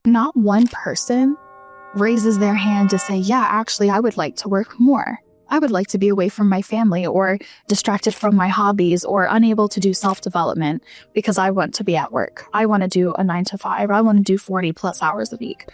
Not one person raises their hand to say, yeah, actually, I would like to work more. I would like to be away from my family or distracted from my hobbies or unable to do self-development because I want to be at work. I want to do a 9 to 5. I want to do 40 plus hours a week.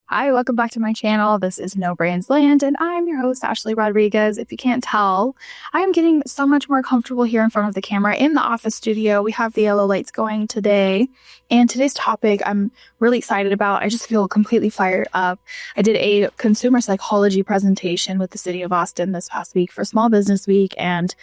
Hi, welcome back to my channel. This is No Brains Land, and I'm your host, Ashley Rodriguez. If you can't tell, I am getting so much more comfortable here in front of the camera in the office studio. We have the yellow lights going today, and today's topic I'm really excited about. I just feel completely fired up. I did a consumer psychology presentation with the city of Austin this past week for Small Business Week, and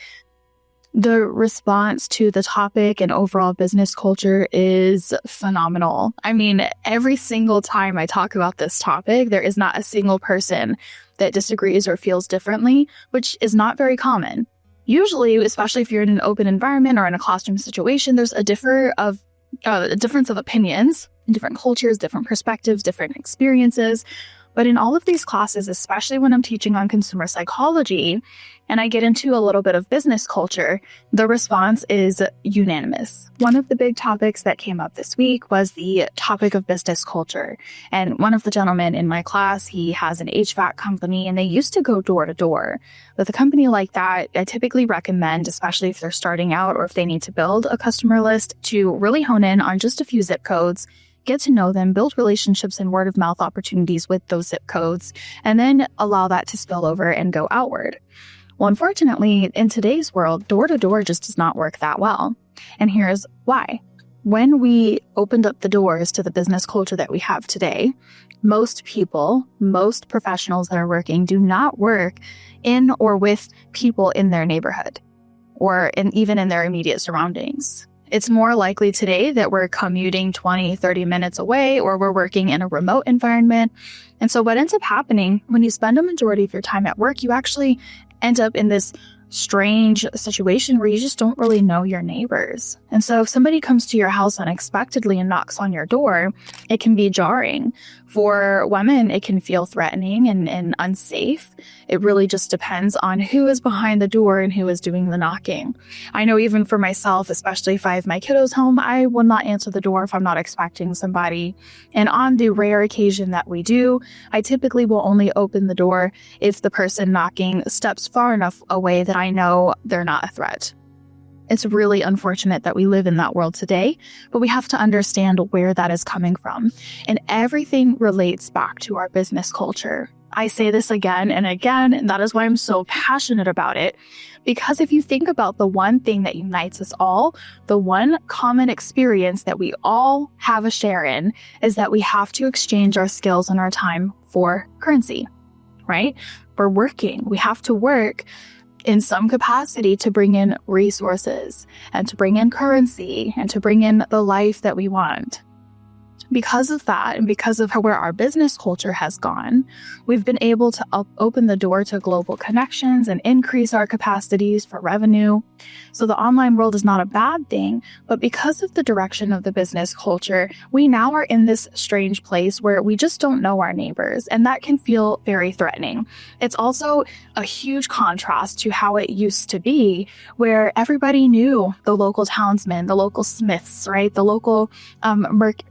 the response to the topic and overall business culture is phenomenal. I mean, every single time I talk about this topic, there is not a single person that disagrees or feels differently, which is not very common. Usually, especially if you're in an open environment or in a classroom situation, there's a difference of opinions, different cultures, different perspectives, different experiences. But in all of these classes, especially when I'm teaching on consumer psychology, and I get into a little bit of business culture, the response is unanimous. One of the big topics that came up this week was the topic of business culture. And one of the gentlemen in my class, he has an HVAC company, and they used to go door to door. With a company like that, I typically recommend, especially if they're starting out or if they need to build a customer list, to really hone in on just a few zip codes, get to know them, build relationships and word of mouth opportunities with those zip codes, and then allow that to spill over and go outward. Well, unfortunately, in today's world, door to door just does not work that well. And here's why. When we opened up the doors to the business culture that we have today, most people, most professionals that are working do not work in or with people in their neighborhood or even in their immediate surroundings. It's more likely today that we're commuting 20, 30 minutes away, or we're working in a remote environment. And so what ends up happening when you spend a majority of your time at work, you actually end up in this strange situation where you just don't really know your neighbors. And so if somebody comes to your house unexpectedly and knocks on your door, it can be jarring. For women, it can feel threatening and unsafe. It really just depends on who is behind the door and who is doing the knocking. I know even for myself, especially if I have my kiddos home, I will not answer the door if I'm not expecting somebody. And on the rare occasion that we do, I typically will only open the door if the person knocking steps far enough away that I know they're not a threat. It's really unfortunate that we live in that world today, but we have to understand where that is coming from. And everything relates back to our business culture. I say this again and again, and that is why I'm so passionate about it. Because if you think about the one thing that unites us all, the one common experience that we all have a share in is that we have to exchange our skills and our time for currency, right? We're working. We have to work in some capacity to bring in resources and to bring in currency and to bring in the life that we want. Because of that, and because of where our business culture has gone, we've been able to open the door to global connections and increase our capacities for revenue. So the online world is not a bad thing, but because of the direction of the business culture, we now are in this strange place where we just don't know our neighbors, and that can feel very threatening. It's also a huge contrast to how it used to be, where everybody knew the local townsmen, the local smiths, right? The local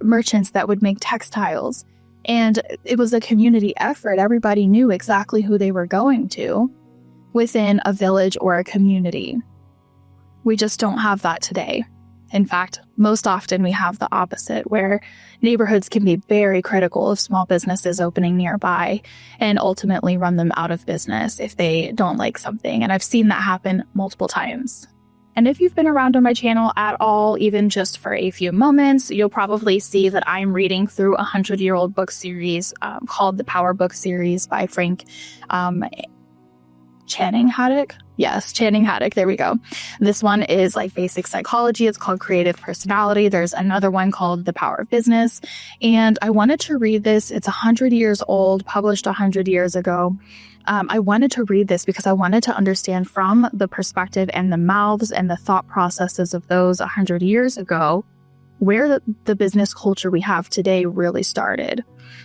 merchants that would make textiles. And it was a community effort. Everybody knew exactly who they were going to within a village or a community. We just don't have that today. In fact, most often we have the opposite, where neighborhoods can be very critical of small businesses opening nearby and ultimately run them out of business if they don't like something. And I've seen that happen multiple times. And if you've been around on my channel at all, even just for a few moments, you'll probably see that I'm reading through a 100-year-old book series called the Power Book Series by Frank Channing Haddock. Yes, Channing Haddock. There we go. This one is like basic psychology. It's called Creative Personality. There's another one called The Power of Business. And I wanted to read this. It's 100 years old, published 100 years ago. I wanted to read this because I wanted to understand from the perspective and the mouths and the thought processes of those 100 years ago where the business culture we have today really started.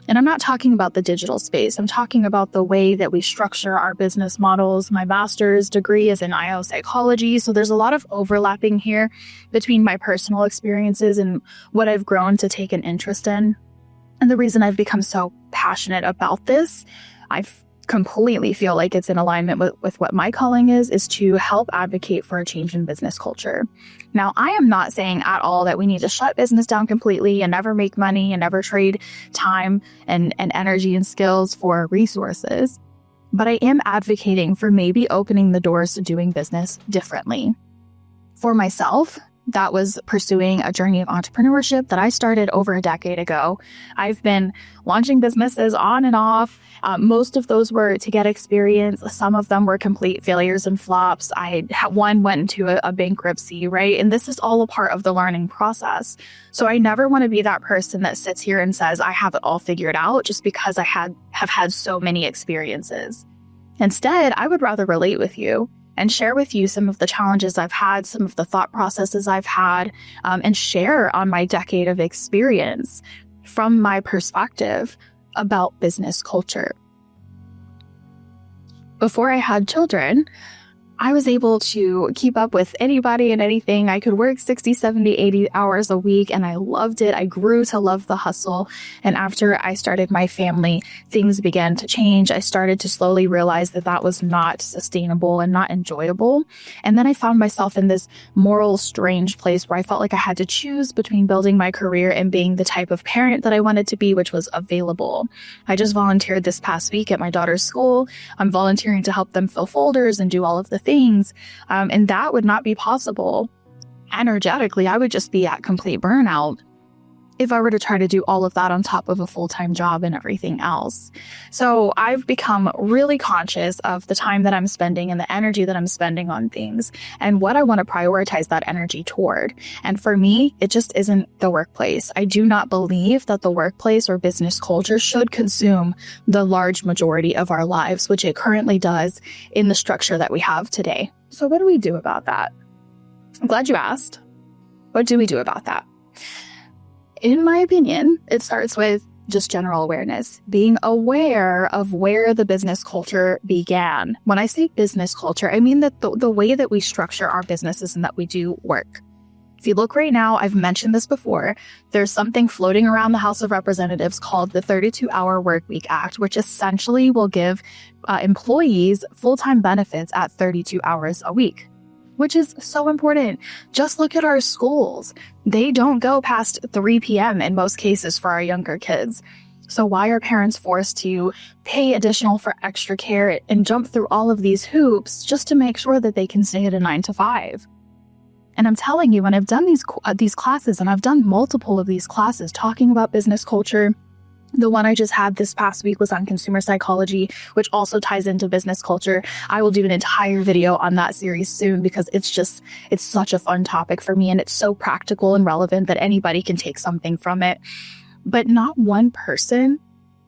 And I'm not talking about the digital space. I'm talking about the way that we structure our business models. My master's degree is in IO psychology, so there's a lot of overlapping here between my personal experiences and what I've grown to take an interest in. And the reason I've become so passionate about this, I completely feel like it's in alignment with what my calling is to help advocate for a change in business culture. Now, I am not saying at all that we need to shut business down completely and never make money and never trade time and energy and skills for resources, but I am advocating for maybe opening the doors to doing business differently. For myself, that was pursuing a journey of entrepreneurship that I started over a decade ago. I've been launching businesses on and off. Most of those were to get experience. Some of them were complete failures and flops. One went into a bankruptcy, right? And this is all a part of the learning process. So I never want to be that person that sits here and says, I have it all figured out just because I have had so many experiences. Instead, I would rather relate with you and share with you some of the challenges I've had, some of the thought processes I've had, and share on my decade of experience from my perspective about business culture. Before I had children, I was able to keep up with anybody and anything. I could work 60, 70, 80 hours a week, and I loved it. I grew to love the hustle. And after I started my family, things began to change. I started to slowly realize that that was not sustainable and not enjoyable. And then I found myself in this moral, strange place where I felt like I had to choose between building my career and being the type of parent that I wanted to be, which was available. I just volunteered this past week at my daughter's school. I'm volunteering to help them fill folders and do all of the things. And that would not be possible. Energetically, I would just be at complete burnout if I were to try to do all of that on top of a full-time job and everything else. So I've become really conscious of the time that I'm spending and the energy that I'm spending on things and what I want to prioritize that energy toward. And for me, it just isn't the workplace. I do not believe that the workplace or business culture should consume the large majority of our lives, which it currently does in the structure that we have today. So what do we do about that? I'm glad you asked. What do we do about that? In my opinion, it starts with just general awareness, being aware of where the business culture began. When I say business culture, I mean that the way that we structure our businesses and that we do work. If you look right now, I've mentioned this before, there's something floating around the House of Representatives called the 32-Hour Workweek Act, which essentially will give employees full-time benefits at 32 hours a week, which is so important. Just look at our schools. They don't go past 3 p.m. in most cases for our younger kids. So why are parents forced to pay additional for extra care and jump through all of these hoops just to make sure that they can stay at a 9 to 5? And I'm telling you, when I've done these classes, and I've done multiple of these classes talking about business culture, the one I just had this past week was on consumer psychology, which also ties into business culture. I will do an entire video on that series soon because it's such a fun topic for me, and it's so practical and relevant that anybody can take something from it. But not one person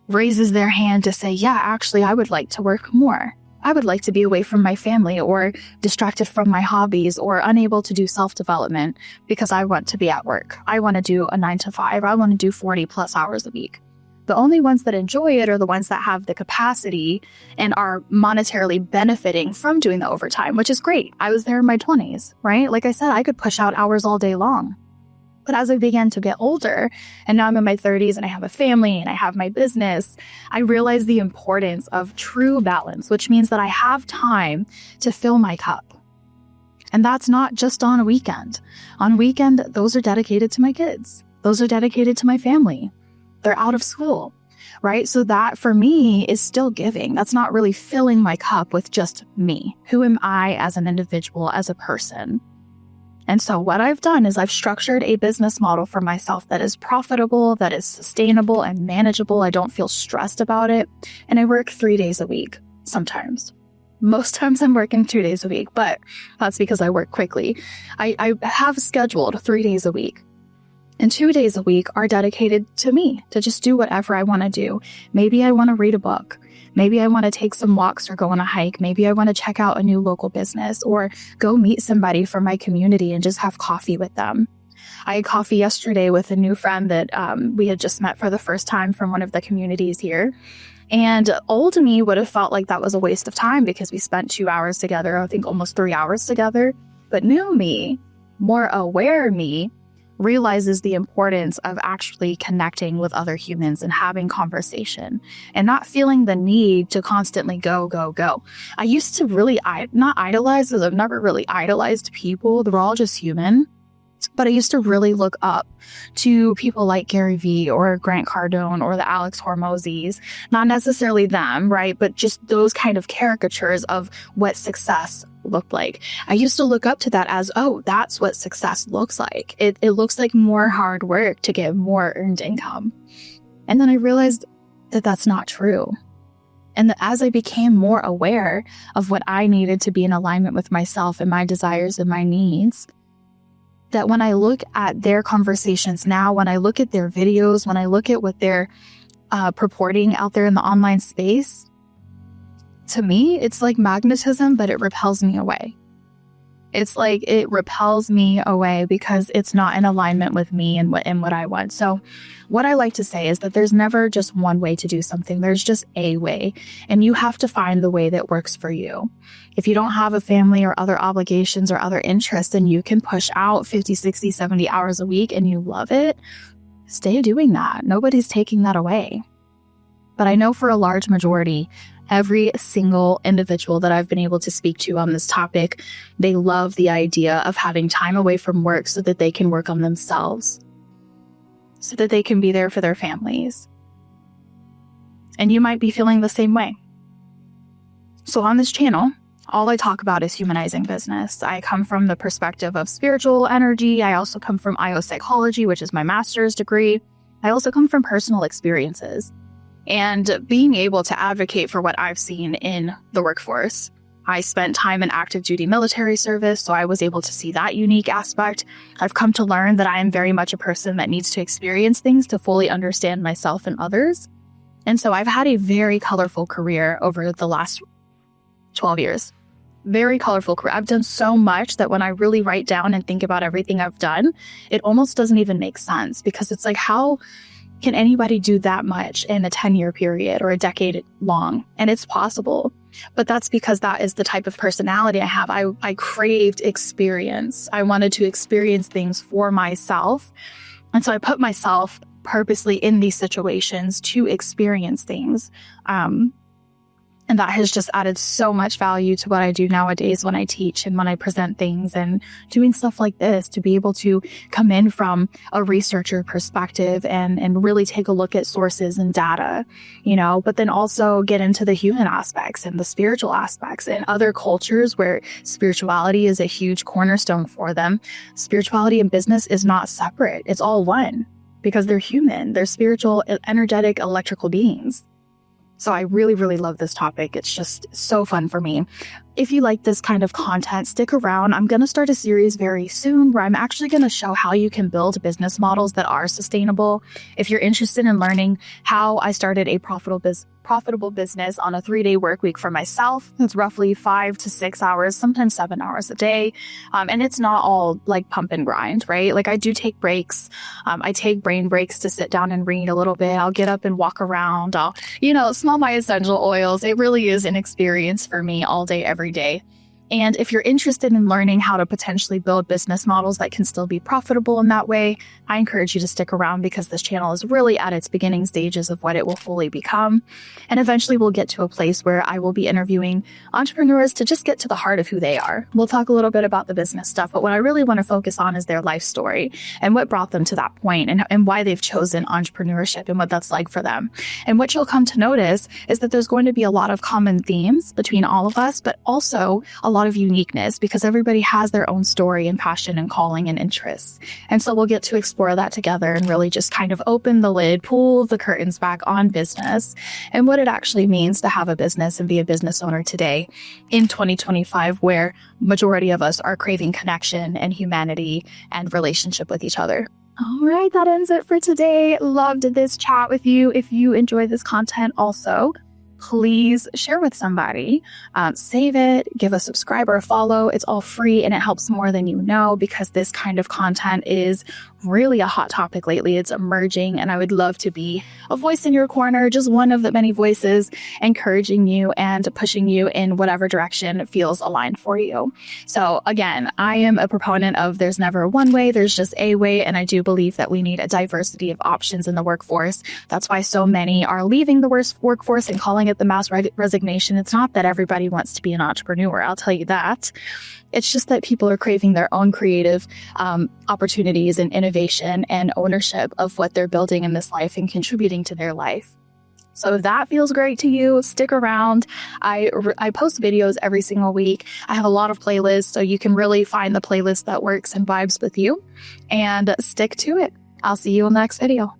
raises their hand to say, yeah, actually, I would like to work more. I would like to be away from my family or distracted from my hobbies or unable to do self-development because I want to be at work. I want to do a 9 to 5. I want to do 40 plus hours a week. The only ones that enjoy it are the ones that have the capacity and are monetarily benefiting from doing the overtime, which is great. I was there in my 20s, right? Like I said, I could push out hours all day long. But as I began to get older, and now I'm in my 30s and I have a family and I have my business, I realized the importance of true balance, which means that I have time to fill my cup. And that's not just on a weekend. On weekend, those are dedicated to my kids. Those are dedicated to my family. They're out of school, right? So that for me is still giving. That's not really filling my cup with just me. Who am I as an individual, as a person? And so what I've done is I've structured a business model for myself that is profitable, that is sustainable and manageable. I don't feel stressed about it. And I work 3 days a week sometimes. Most times I'm working 2 days a week, but that's because I work quickly. I have scheduled 3 days a week. And 2 days a week are dedicated to me, to just do whatever I want to do. Maybe I want to read a book. Maybe I want to take some walks or go on a hike. Maybe I want to check out a new local business or go meet somebody from my community and just have coffee with them. I had coffee yesterday with a new friend that we had just met for the first time from one of the communities here. And old me would have felt like that was a waste of time because we spent 2 hours together, I think almost 3 hours together. But new me, more aware me, realizes the importance of actually connecting with other humans and having conversation and not feeling the need to constantly go, go, go. I used to really not idolize, because I've never really idolized people. They're all just human. But I used to really look up to people like Gary Vee or Grant Cardone or the Alex Hormozis, not necessarily them, right? But just those kind of caricatures of what success looked like. I used to look up to that as, oh, that's what success looks like. It looks like more hard work to get more earned income. And then I realized that that's not true. And that as I became more aware of what I needed to be in alignment with myself and my desires and my needs, that when I look at their conversations now, when I look at their videos, when I look at what they're purporting out there in the online space, to me, it's like magnetism, but it repels me away. It's like it repels me away because it's not in alignment with me and what I want. So what I like to say is that there's never just one way to do something. There's just a way, and you have to find the way that works for you. If you don't have a family or other obligations or other interests, and you can push out 50, 60, 70 hours a week and you love it, stay doing that. Nobody's taking that away. But I know for a large majority, every single individual that I've been able to speak to on this topic, they love the idea of having time away from work so that they can work on themselves, so that they can be there for their families. And you might be feeling the same way. So on this channel, all I talk about is humanizing business. I come from the perspective of spiritual energy. I also come from IO psychology, which is my master's degree. I also come from personal experiences. And being able to advocate for what I've seen in the workforce. I spent time in active duty military service, so I was able to see that unique aspect. I've come to learn that I am very much a person that needs to experience things to fully understand myself and others. And so I've had a very colorful career over the last 12 years. Very colorful career. I've done so much that when I really write down and think about everything I've done, it almost doesn't even make sense, because it's like, how can anybody do that much in a 10-year period or a decade long? And it's possible. But that's because that is the type of personality I have. I craved experience. I wanted to experience things for myself. And so I put myself purposely in these situations to experience things. And that has just added so much value to what I do nowadays when I teach and when I present things and doing stuff like this, to be able to come in from a researcher perspective and really take a look at sources and data, but then also get into the human aspects and the spiritual aspects. In other cultures where spirituality is a huge cornerstone for them, spirituality and business is not separate. It's all one, because they're human. They're spiritual, energetic, electrical beings. So I really, really love this topic. It's just so fun for me. If you like this kind of content, stick around. I'm going to start a series very soon where I'm actually going to show how you can build business models that are sustainable. If you're interested in learning how I started a profitable business on a 3-day work week for myself, it's roughly 5 to 6 hours, sometimes 7 hours a day. And it's not all like pump and grind, right? Like I do take breaks. I take brain breaks to sit down and read a little bit. I'll get up and walk around. I'll, smell my essential oils. It really is an experience for me all day, every day. And if you're interested in learning how to potentially build business models that can still be profitable in that way, I encourage you to stick around, because this channel is really at its beginning stages of what it will fully become. And eventually we'll get to a place where I will be interviewing entrepreneurs to just get to the heart of who they are. We'll talk a little bit about the business stuff, but what I really want to focus on is their life story and what brought them to that point, and why they've chosen entrepreneurship and what that's like for them. And what you'll come to notice is that there's going to be a lot of common themes between all of us, but also a lot of uniqueness, because everybody has their own story and passion and calling and interests. And so we'll get to explore that together and really just kind of open the lid, pull the curtains back on business and what it actually means to have a business and be a business owner today in 2025, where majority of us are craving connection and humanity and relationship with each other. All right, that ends it for today. Loved this chat with you. If you enjoy this content also, please share with somebody, save it, give a subscribe or a follow. It's all free and it helps more than you know, because this kind of content is really a hot topic lately. It's emerging, and I would love to be a voice in your corner, just one of the many voices encouraging you and pushing you in whatever direction feels aligned for you. So again, I am a proponent of there's never one way, there's just a way. And I do believe that we need a diversity of options in the workforce. That's why so many are leaving the workforce and calling it the mass resignation. It's not that everybody wants to be an entrepreneur, I'll tell you that. It's just that people are craving their own creative opportunities and innovation and ownership of what they're building in this life and contributing to their life. So if that feels great to you, stick around. I post videos every single week. I have a lot of playlists, so you can really find the playlist that works and vibes with you and stick to it. I'll see you in the next video.